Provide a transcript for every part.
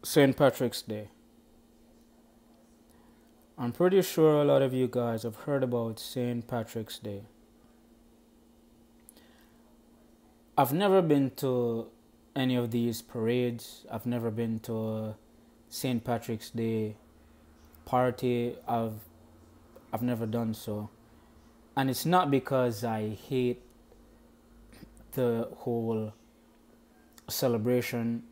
St. Patrick's Day. I'm pretty sure a lot of you guys have heard about St. Patrick's Day. I've never been to any of these parades. I've never been to a St. Patrick's Day party. I've never done so. And it's not because I hate the whole celebration.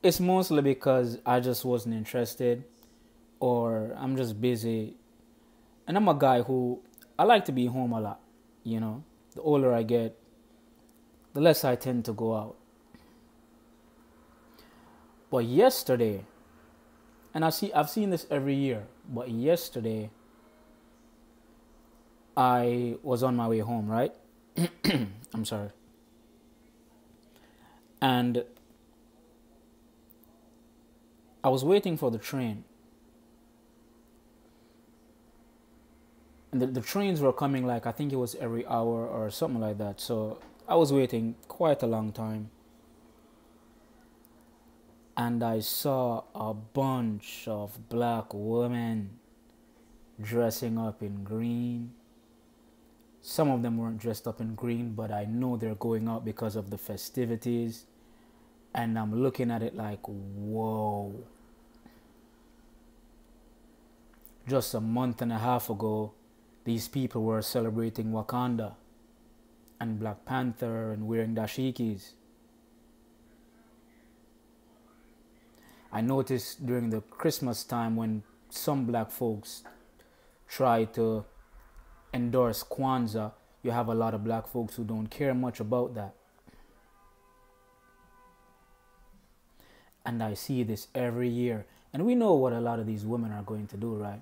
It's mostly because I just wasn't interested or I'm just busy. And I'm a guy who I like to be home a lot, you know. The older I get, the less I tend to go out. But yesterday, and I've seen this every year, but yesterday I was on my way home, right? I'm sorry. And I was waiting for the train. And the trains were coming like I think it was every hour or something like that. So I was waiting quite a long time. And I saw a bunch of black women dressing up in green. Some of them weren't dressed up in green, but I know they're going out because of the festivities. And I'm looking at it like, whoa. Just a month and a half ago, these people were celebrating Wakanda and Black Panther and wearing dashikis. I noticed during the Christmas time when some black folks try to endorse Kwanzaa, you have a lot of black folks who don't care much about that. And I see this every year. And we know what a lot of these women are going to do, right?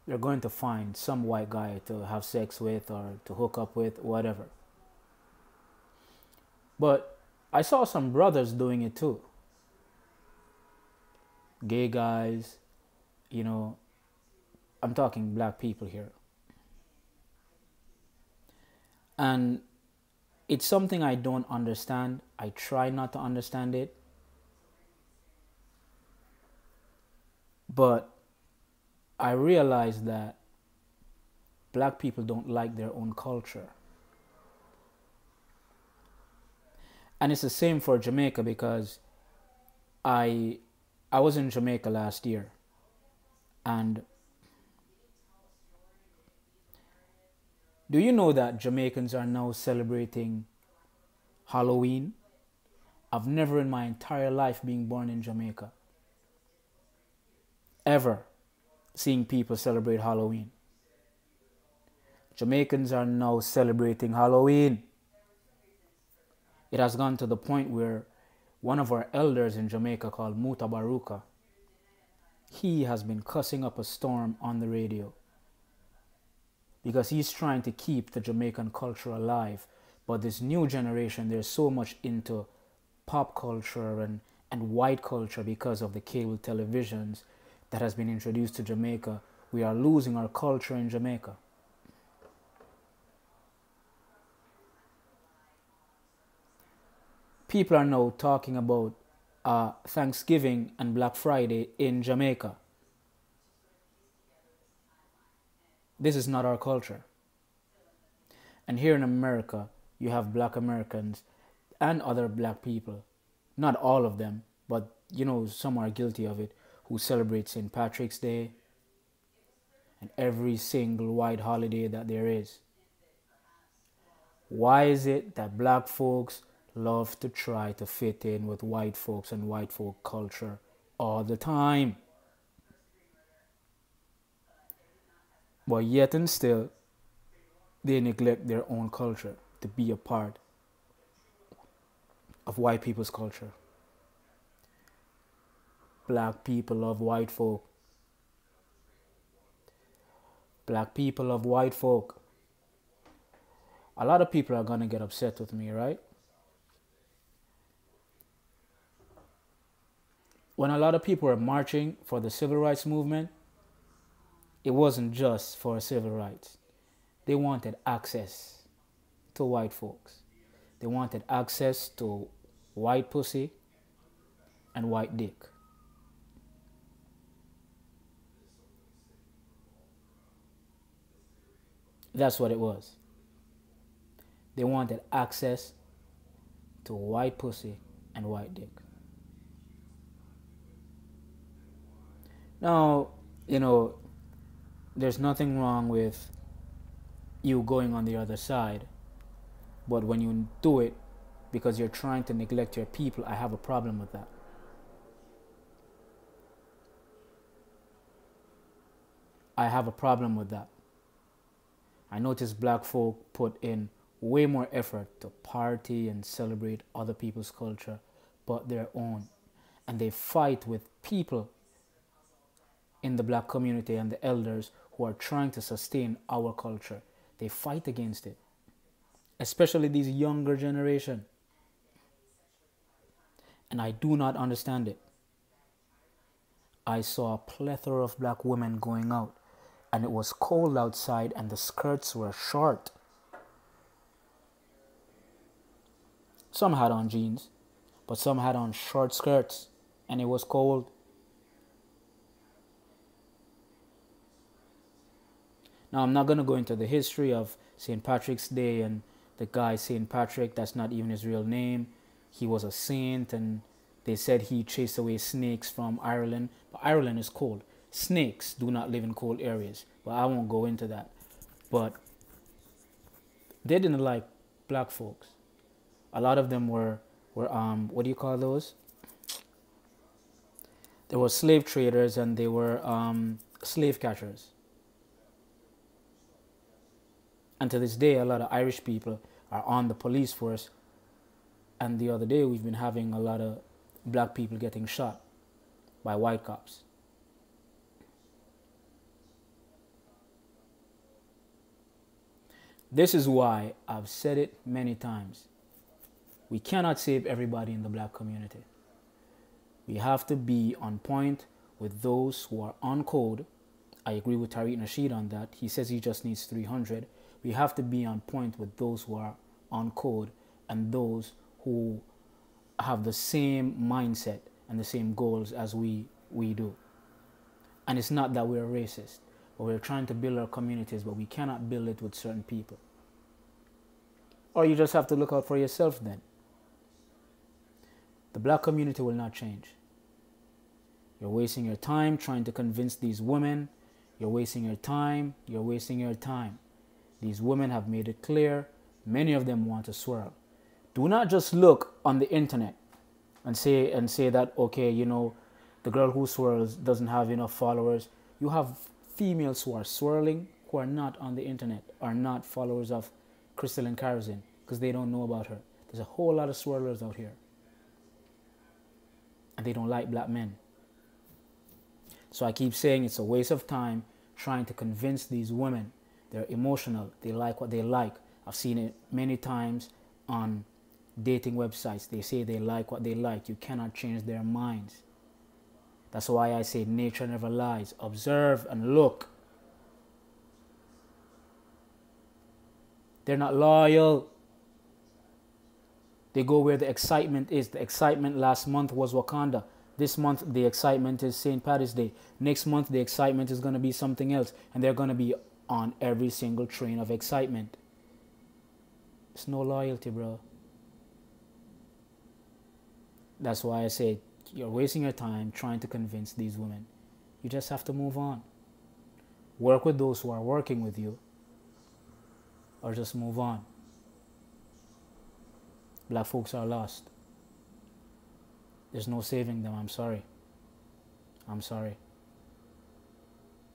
They're going to find some white guy to have sex with or to hook up with, whatever. But I saw some brothers doing it too. Gay guys, you know, I'm talking black people here. And it's something I don't understand. I try not to understand it. But I realize that black people don't like their own culture. And it's the same for Jamaica because I was in Jamaica last year, and do you know that Jamaicans are now celebrating Halloween? I've never in my entire life being born in Jamaica ever seeing people celebrate Halloween. Jamaicans are now celebrating Halloween. It has gone to the point where one of our elders in Jamaica called Muta Baruka, he has been cussing up a storm on the radio because he's trying to keep the Jamaican culture alive. But this new generation, they're so much into pop culture and white culture because of the cable televisions that has been introduced to Jamaica. We are losing our culture in Jamaica. People are now talking about Thanksgiving and Black Friday in Jamaica. This is not our culture. And here in America, you have black Americans and other black people. Not all of them, but you know, some are guilty of it, who celebrate St. Patrick's Day and every single white holiday that there is. Why is it that black folks love to try to fit in with white folks and white folk culture all the time? But yet and still, they neglect their own culture to be a part of white people's culture. Black people love white folk. Black people love white folk. A lot of people are going to get upset with me, right? When a lot of people were marching for the civil rights movement, it wasn't just for civil rights. They wanted access to white folks. They wanted access to white pussy, and white dick. That's what it was. They wanted access to white pussy and white dick. Now, there's nothing wrong with you going on the other side, but when you do it because you're trying to neglect your people, I have a problem with that. I have a problem with that. I notice black folk put in way more effort to party and celebrate other people's culture but their own. And they fight with people in the black community and the elders who are trying to sustain our culture. They fight against it, especially these younger generation. And I do not understand it. I saw a plethora of black women going out, and it was cold outside and the skirts were short. Some had on jeans, but some had on short skirts, and it was cold. Now, I'm not going to go into the history of St. Patrick's Day and the guy St. Patrick, that's not even his real name. He was a saint, and they said he chased away snakes from Ireland. But Ireland is cold. Snakes do not live in cold areas. But I won't go into that. But they didn't like black folks. A lot of them were what do you call those? They were slave traders, and they were slave catchers. And to this day, a lot of Irish people are on the police force. And the other day, we've been having a lot of black people getting shot by white cops. This is why I've said it many times. We cannot save everybody in the black community. We have to be on point with those who are on code. I agree with Tariq Nasheed on that. He says he just needs 300. We have to be on point with those who are on code and those who have the same mindset and the same goals as we do. And it's not that we're racist, but we're trying to build our communities, but we cannot build it with certain people. Or you just have to look out for yourself then. The black community will not change. You're wasting your time trying to convince these women. You're wasting your time. You're wasting your time. These women have made it clear. Many of them want to swirl. Do not just look on the internet and say that, okay, the girl who swirls doesn't have enough followers. You have females who are swirling who are not on the internet, are not followers of Crystalline Karazin, because they don't know about her. There's a whole lot of swirlers out here. And they don't like black men. So I keep saying it's a waste of time trying to convince these women. They're emotional. They like what they like. I've seen it many times on dating websites. They say they like what they like. You cannot change their minds. That's why I say nature never lies. Observe and look. They're not loyal. They go where the excitement is. The excitement last month was Wakanda. This month, the excitement is St. Paddy's Day. Next month, the excitement is going to be something else. And they're going to be on every single train of excitement. It's no loyalty, bro. That's why I say you're wasting your time trying to convince these women. You just have to move on. Work with those who are working with you. Or just move on. Black folks are lost. There's no saving them. I'm sorry. I'm sorry.